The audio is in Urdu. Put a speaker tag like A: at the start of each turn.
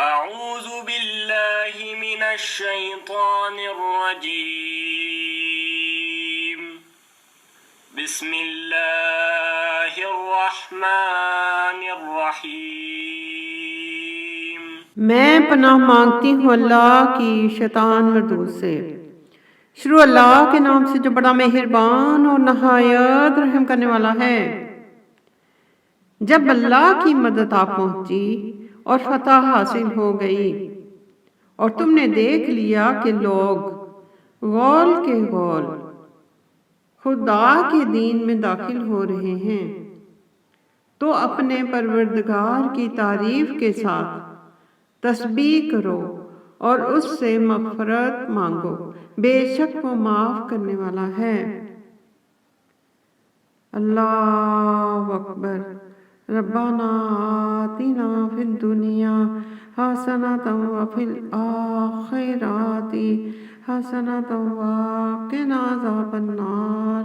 A: أعوذ بالله من الشيطان الرجيم بسم الله الرحمن الرحيم
B: میں پناہ مانگتی ہوں اللہ کی شیطان مردود سے۔ شروع اللہ کے نام سے جو بڑا مہربان اور نہایت رحم کرنے والا ہے۔ جب اللہ کی مدد آ پہنچی اور فتح حاصل ہو گئی اور تم نے دیکھ لیا کہ لوگ غول کے غول خدا کے دین میں داخل ہو رہے ہیں، تو اپنے پروردگار کی تعریف کے ساتھ تسبیح کرو اور اس سے مغفرت مانگو، بے شک وہ معاف کرنے والا ہے۔ اللہ اکبر۔ ربنا آتنا فی الدنیا حسنۃ وفی الآخرۃ حسنۃ وقنا عذاب النار۔